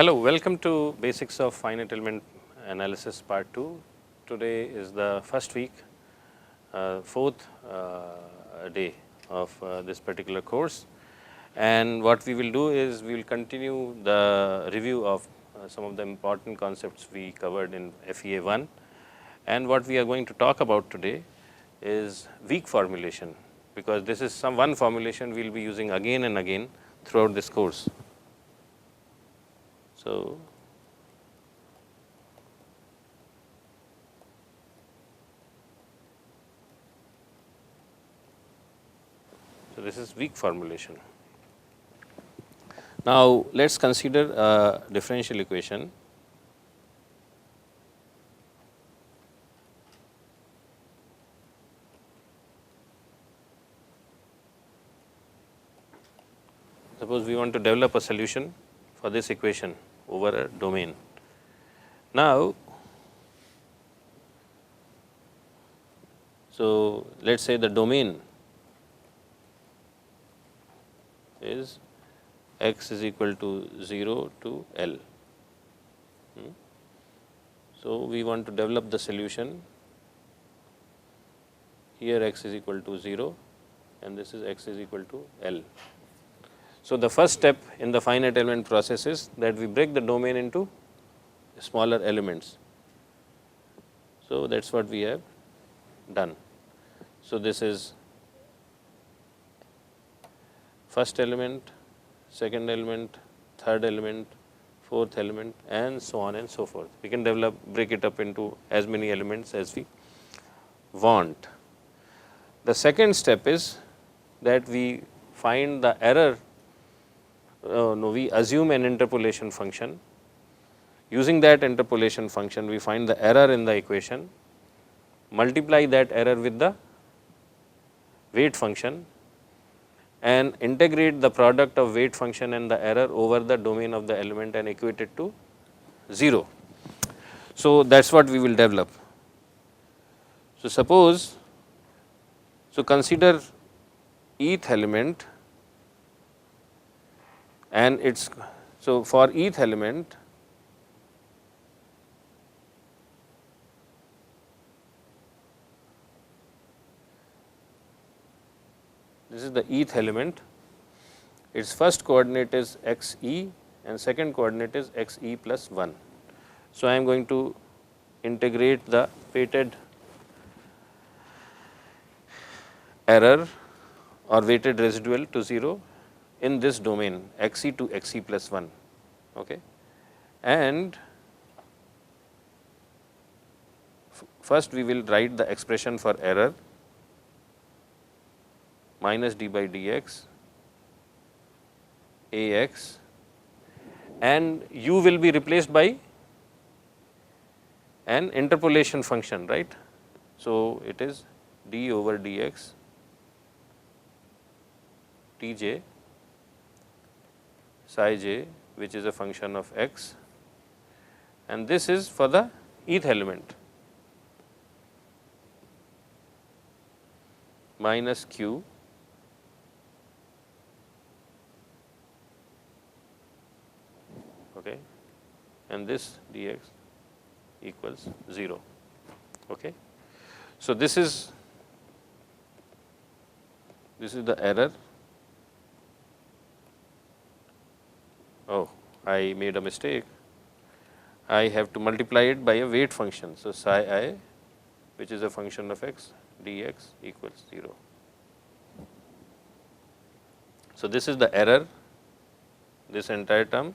Hello, welcome to Basics of Finite Element Analysis Part 2. Today is the first week, fourth day of this particular course, and what we will do is we will continue the review of some of the important concepts we covered in FEA 1, and what we are going to talk about today is weak formulation, because this is one formulation we will be using again and again throughout this course. So this is weak formulation. Now let us consider a differential equation. Suppose we want to develop a solution for this equation over a domain. Now, so let us say the domain is x is equal to 0 to L. So, we want to develop the solution. Here x is equal to 0 and this is x is equal to L. So, the first step in the finite element process is that we break the domain into smaller elements. So, that is what we have done. So, this is first element, second element, third element, fourth element, and so on and so forth. We can break it up into as many elements as we want. The second step is that we find the error. We assume an interpolation function. Using that interpolation function, we find the error in the equation, multiply that error with the weight function, and integrate the product of weight function and the error over the domain of the element and equate it to 0. So, that is what we will develop. So, consider eth element, and it's so for eth element this is the eth element, its first coordinate is x e and second coordinate is x e plus 1. So, I am going to integrate the weighted error or weighted residual to 0 in this domain x e to x e plus 1, okay. And first we will write the expression for error minus d by dx ax, and u will be replaced by an interpolation function, right. So, it is d over dx tj psi j, which is a function of x, and this is for the eth element minus q okay, and this dx equals 0. Okay. So, this is the error. Oh, I made a mistake. I have to multiply it by a weight function. So, psi I, which is a function of x, dx equals 0. So, this is the error, this entire term,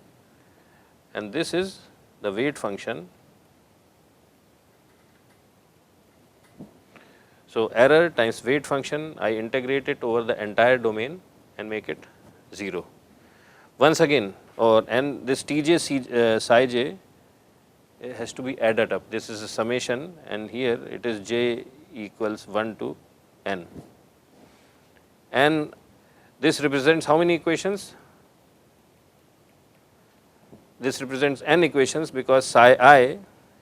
and this is the weight function. So, error times weight function, I integrate it over the entire domain and make it 0. Once again, and this tj psi j has to be added up. This is a summation, and here it is j equals 1 to n. And this represents how many equations? This represents n equations, because psi I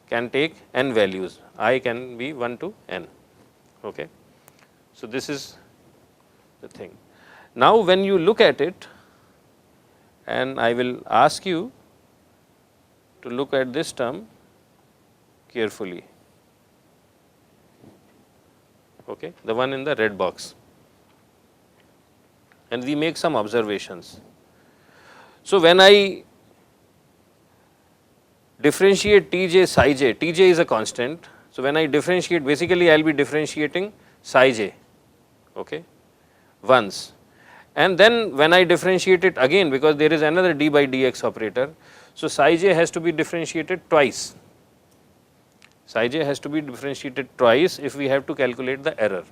can take n values, I can be 1 to n. Okay. So, this is the thing. Now, when you look at it, and I will ask you to look at this term carefully, okay, the one in the red box, and we make some observations. So, when I differentiate Tj psi j, Tj is a constant. So, when I differentiate, basically I will be differentiating psi j, okay, once, and then when I differentiate it again, because there is another d by dx operator. So, psi j has to be differentiated twice, psi j has to be differentiated twice if we have to calculate the error,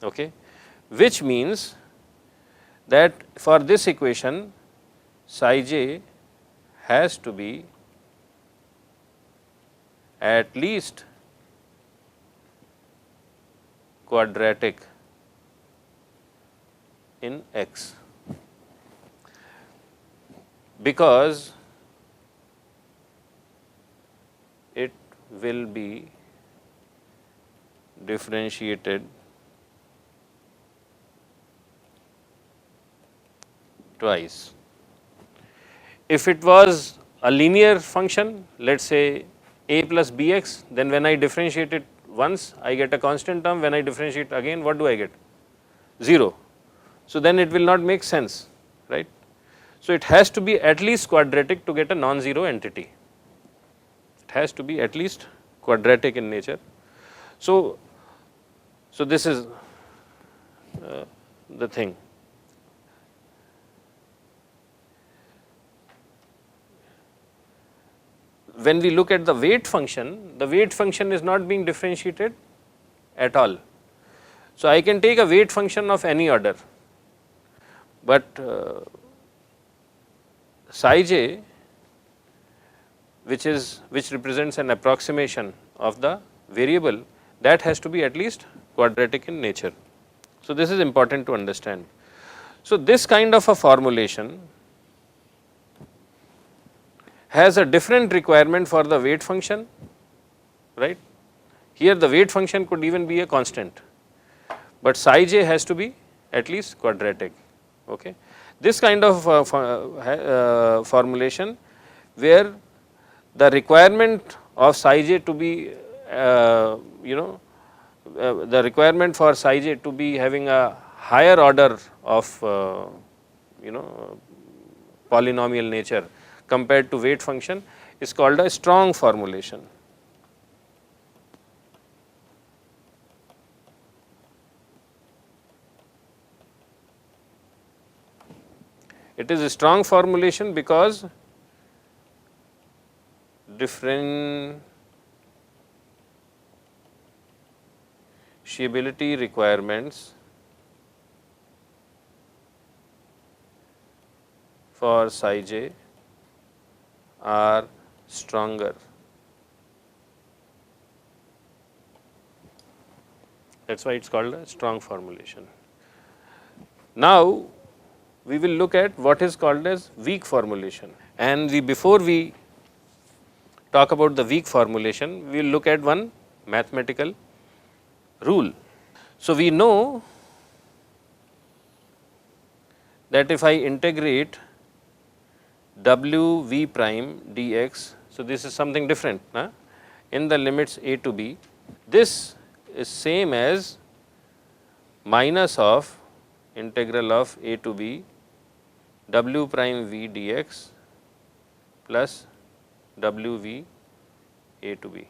okay, which means that for this equation psi j has to be at least quadratic in x, because it will be differentiated twice. If it was a linear function, let us say a plus bx, then when I differentiate it once, I get a constant term. When I differentiate again, what do I get? 0. So, then it will not make sense, right. So, it has to be at least quadratic to get a non-zero entity. It has to be at least quadratic in nature. So, this is the thing. When we look at the weight function is not being differentiated at all. So, I can take a weight function of any order, but psi j, which represents an approximation of the variable, that has to be at least quadratic in nature. So, this is important to understand. So, this kind of a formulation has a different requirement for the weight function, right. Here the weight function could even be a constant, but psi j has to be at least quadratic, okay. This kind of formulation where the requirement of psi j to be the requirement for psi j to be having a higher order of polynomial nature compared to weight function is called a strong formulation. It is a strong formulation because differentiability requirements for psi j are stronger. That is why it is called a strong formulation. Now, we will look at what is called as weak formulation, and before we talk about the weak formulation, we will look at one mathematical rule. So, we know that if I integrate w v prime dx, so this is something different in the limits a to b, this is same as minus of integral of a to b w prime v dx plus w v a to b.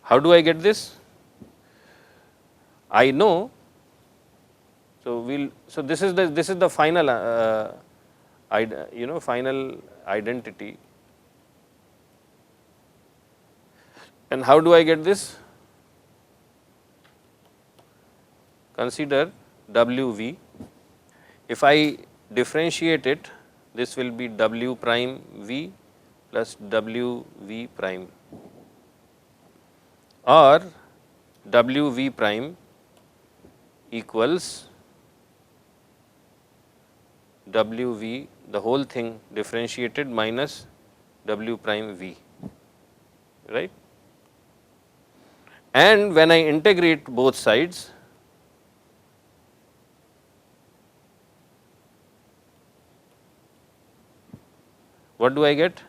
How do I get this? I know. So this is the final final identity. And how do I get this? Consider wv. If I differentiate it, this will be w prime v plus w v prime, or w v prime equals w v, the whole thing differentiated, minus w prime v, right. And when I integrate both sides, what do I get?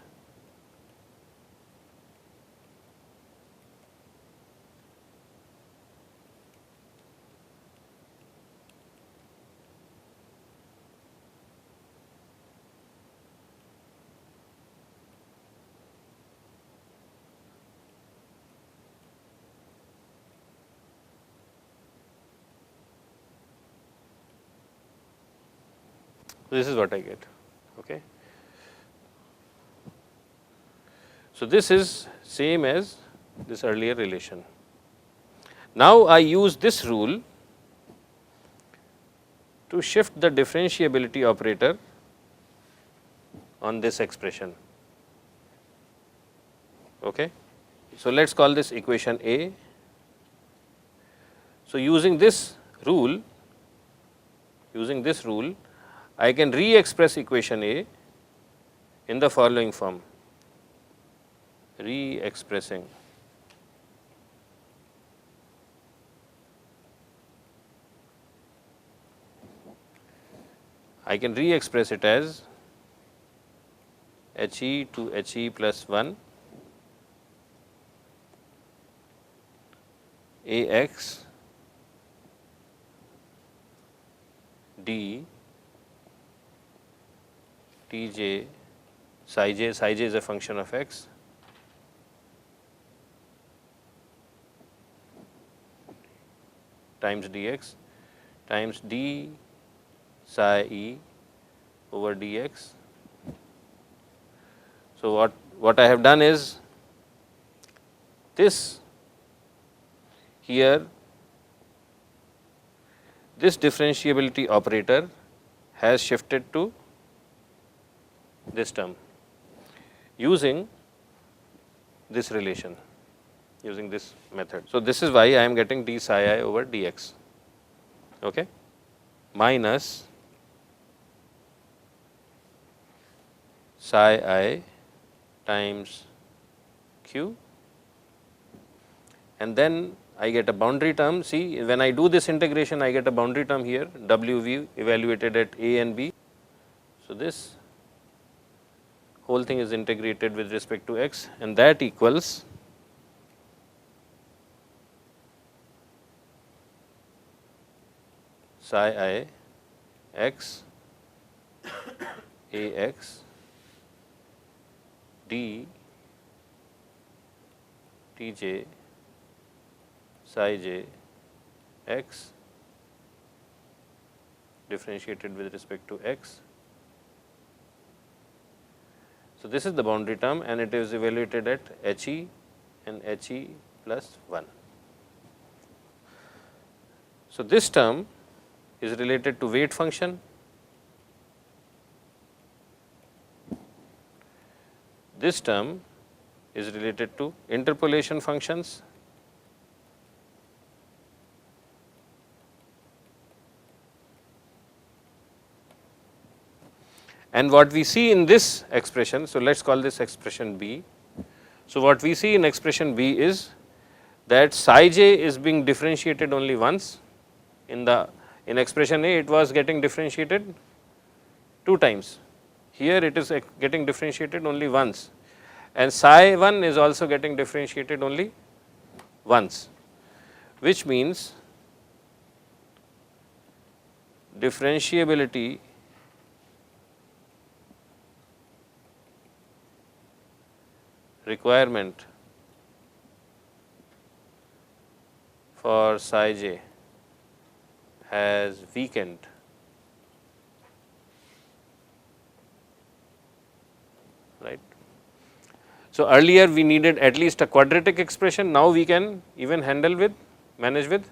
This is what I get. Okay. So, this is same as this earlier relation. Now, I use this rule to shift the differentiability operator on this expression. Okay. So, let us call this equation A. So, using this rule, I can re-express equation A in the following form, re-expressing I can re-express it as HE to HE plus 1 AX D Tj psi j is a function of x times dx times d psi e over dx. So, what I have done is this here, this differentiability operator has shifted to this term using this relation, using this method. So, this is why I am getting d psi I over dx, okay, minus psi I times q, and then I get a boundary term. See, when I do this integration, I get a boundary term here, Wv evaluated at a and b. So, this whole thing is integrated with respect to x, and that equals psi I x a x d t j psi j x differentiated with respect to x. So, this is the boundary term and it is evaluated at HE and HE plus 1. So, this term is related to weight function, this term is related to interpolation functions, and what we see in this expression. So, let us call this expression B. So, what we see in expression B is that psi j is being differentiated only once. In expression A, it was getting differentiated 2 times. Here, it is getting differentiated only once, and psi 1 is also getting differentiated only once, which means differentiability requirement for psi j has weakened. Right. So, earlier we needed at least a quadratic expression, now we can even manage with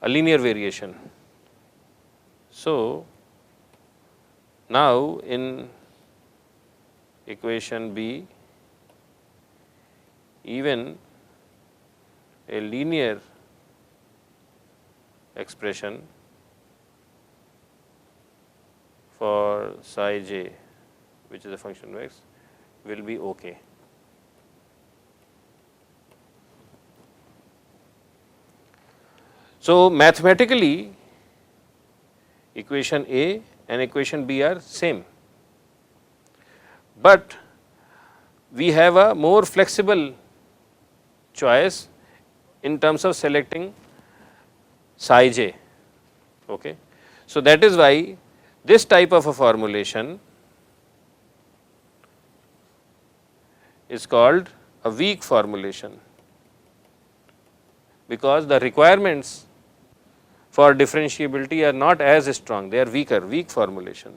a linear variation. So, now in equation B, even a linear expression for psi j, which is a function of x, will be okay. So, mathematically equation A and equation B are same, but we have a more flexible choice in terms of selecting psi j. Okay. So, that is why this type of a formulation is called a weak formulation, because the requirements for differentiability are not as strong, they are weaker, weak formulation.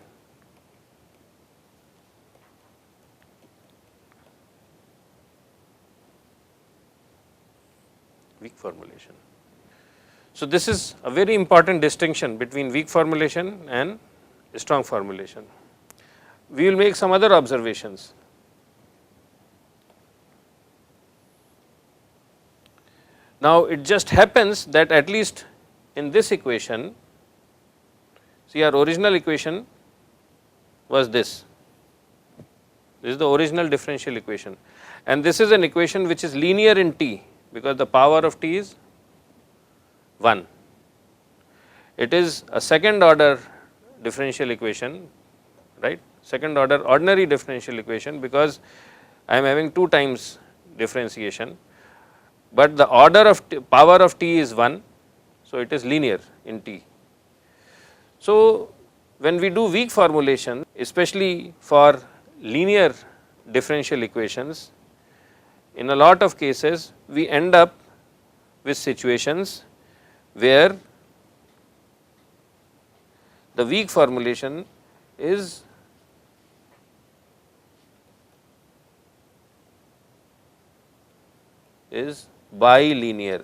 Weak formulation. So, this is a very important distinction between weak formulation and strong formulation. We will make some other observations. Now, it just happens that at least in this equation, see, our original equation was this. This is the original differential equation, and this is an equation which is linear in t, because the power of t is 1. It is a second order differential equation, right, second order ordinary differential equation, because I am having 2 times differentiation, but the order of power of t is 1. So, it is linear in t. So, when we do weak formulation, especially for linear differential equations, in a lot of cases we end up with situations where the weak formulation is bilinear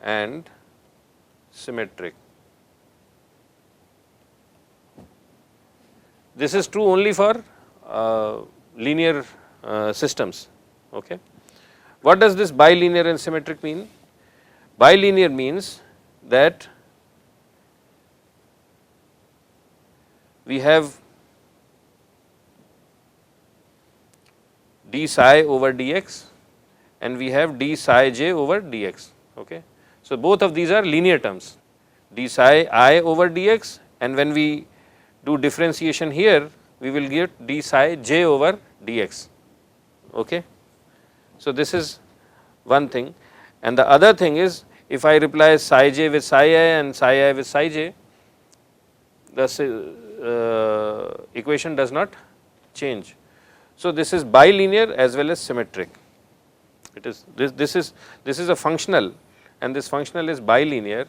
and symmetric. This is true only for linear systems. Okay. What does this bilinear and symmetric mean? Bilinear means that we have d psi over dx and we have d psi j over dx. Okay. So, both of these are linear terms, d psi I over dx, and when we do differentiation here, we will get d psi j over dx. Okay. So, this is one thing, and the other thing is, if I replace psi j with psi I and psi I with psi j, the equation does not change. So, this is bilinear as well as symmetric. It is this is a functional, and this functional is bilinear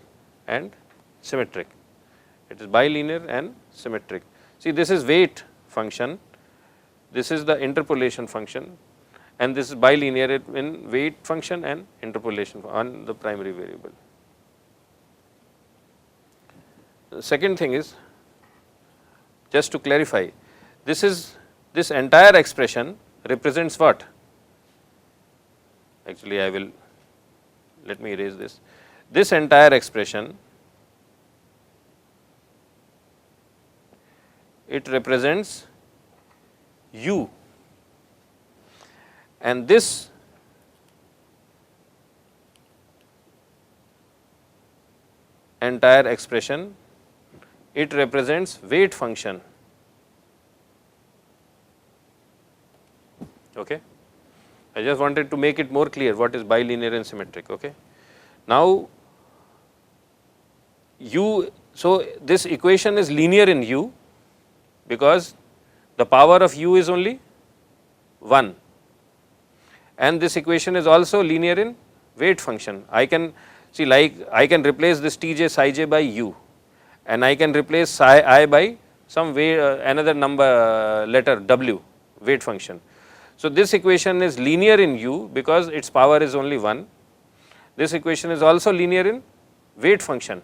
and symmetric. It is bilinear and symmetric. See, this is weight function, this is the interpolation function, and this is bilinear in weight function and interpolation on the primary variable. The second thing is, just to clarify, this entire expression represents what? Actually, I will, let me erase this. This entire expression, it represents u, and this entire expression, it represents weight function. Okay. I just wanted to make it more clear what is bilinear and symmetric. Okay. Now, u, so this equation is linear in u because the power of u is only 1, and this equation is also linear in weight function. I can see, like I can replace this t j psi j by u, and I can replace psi I by some way another number letter w, weight function. So, this equation is linear in u because its power is only 1. This equation is also linear in weight function,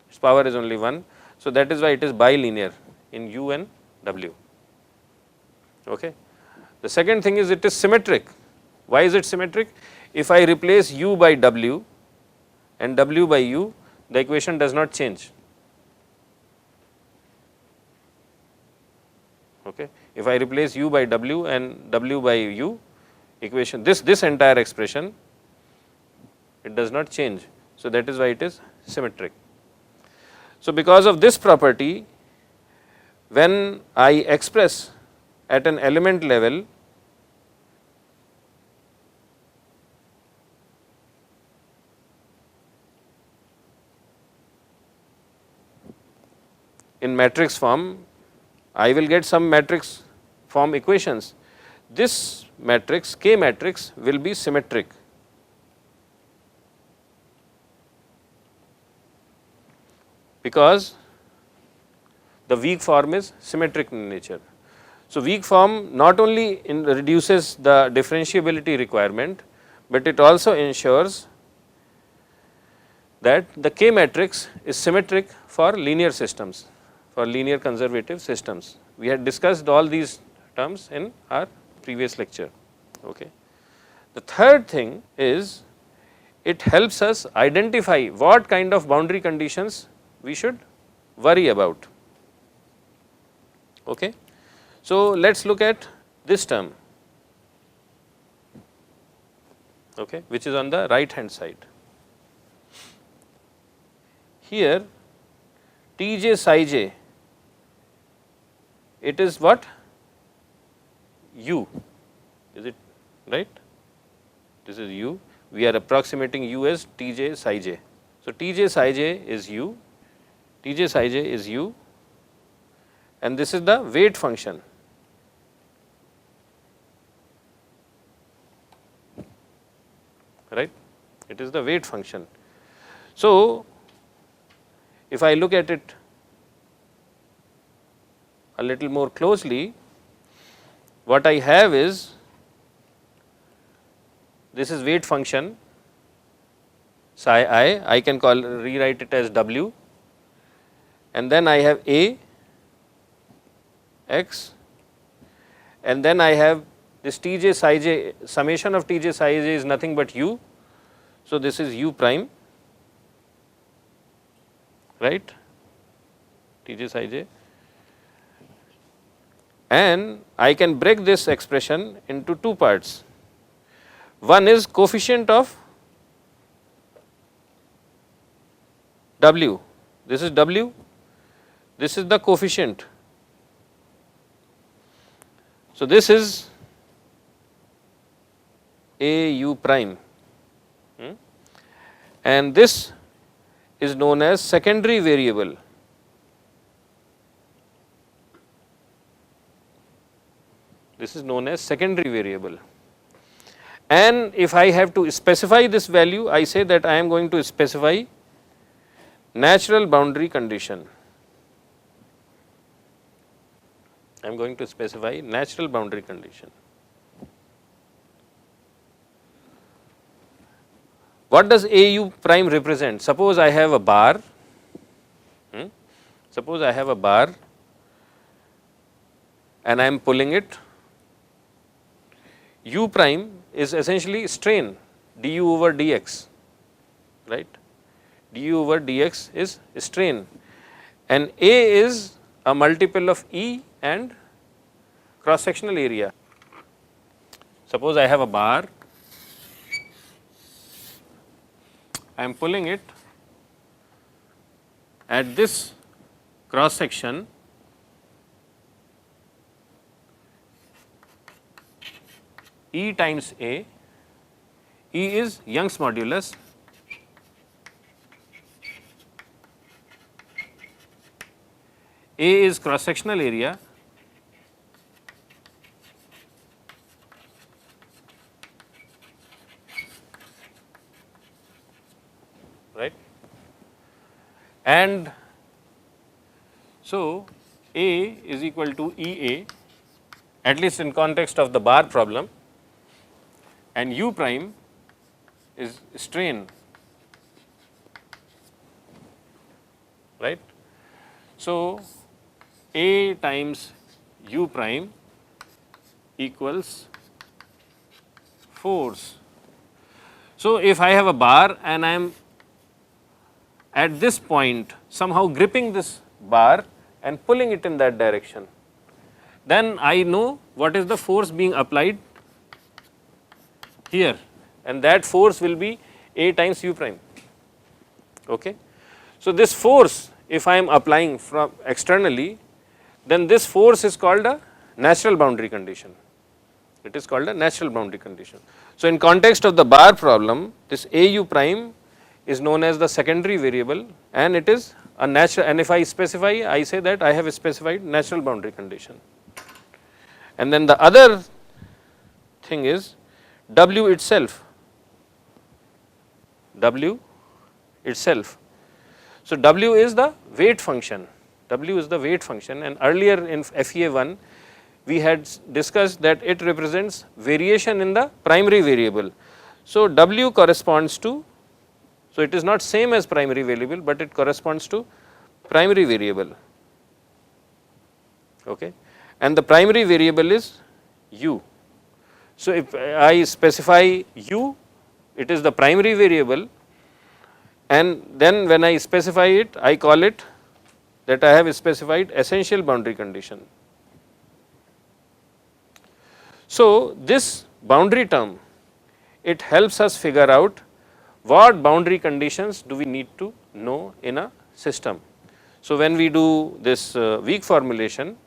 its power is only 1. So, that is why it is bilinear in u and w. Okay. The second thing is, it is symmetric. Why is it symmetric? If I replace u by w and w by u, the equation does not change. Okay. If I replace u by w and w by u, equation, this entire expression, it does not change. So, that is why it is symmetric. So, because of this property, when I express at an element level in matrix form, I will get some matrix form equations. This matrix, K matrix, will be symmetric. Because the weak form is symmetric in nature. So, weak form not only reduces the differentiability requirement, but it also ensures that the K matrix is symmetric for linear systems, for linear conservative systems. We had discussed all these terms in our previous lecture. Okay. The third thing is it helps us identify what kind of boundary conditions we should worry about. Okay. So, let us look at this term, okay, which is on the right hand side. Here Tj psi j, it is what? U, is it right? This is U, we are approximating U as Tj psi j. So, Tj psi j is U, Tj psi j is U, and this is the weight function. Right, it is the weight function. So, if I look at it a little more closely, what I have is, this is weight function psi I can rewrite it as W, and then I have A x, and then I have this Tj psi j, summation of Tj psi j is nothing but U. So, this is U prime, right, Tj psi j, and I can break this expression into two parts. One is coefficient of W, this is W, this is the coefficient. So, this is A U prime, and this is known as secondary variable. This is known as secondary variable. And if I have to specify this value, I say that I am going to specify natural boundary condition. I am going to specify natural boundary condition. What does AU prime represent? Suppose I have a bar, suppose I have a bar and I am pulling it. U prime is essentially strain du over dx, right, du over dx is strain, and A is a multiple of E and cross sectional area. Suppose I have a bar, I am pulling it at this cross section, E times A, E is Young's modulus, A is cross sectional area, right, and so A is equal to EA, at least in context of the bar problem, and U prime is strain, right. So, A times U prime equals force. So, if I have a bar and I am at this point somehow gripping this bar and pulling it in that direction, then I know what is the force being applied here, and that force will be A times U prime. Okay. So, this force, if I am applying from externally, then this force is called a natural boundary condition. It is called a natural boundary condition. So, in context of the bar problem, this AU prime is known as the secondary variable, and it is a natural, and if I specify, I say that I have specified natural boundary condition. And then the other thing is W itself, W itself. So, W is the weight function, W is the weight function, and earlier in FEA 1 we had discussed that it represents variation in the primary variable. So, W corresponds to, so it is not same as primary variable, but it corresponds to primary variable, okay, and the primary variable is U. So, if I specify U, it is the primary variable, and then when I specify it, I call it that I have specified essential boundary condition. So, this boundary term, it helps us figure out what boundary conditions do we need to know in a system. So, when we do this weak formulation,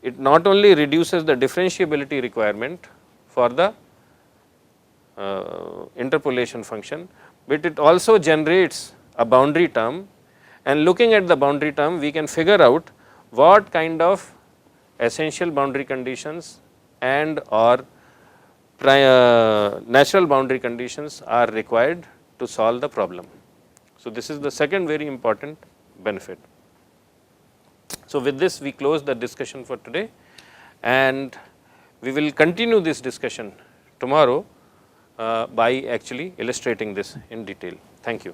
it not only reduces the differentiability requirement for the interpolation function, but it also generates a boundary term, and looking at the boundary term we can figure out what kind of essential boundary conditions and or natural boundary conditions are required to solve the problem. So, this is the second very important benefit. So, with this we close the discussion for today, and we will continue this discussion tomorrow by actually illustrating this in detail. Thank you.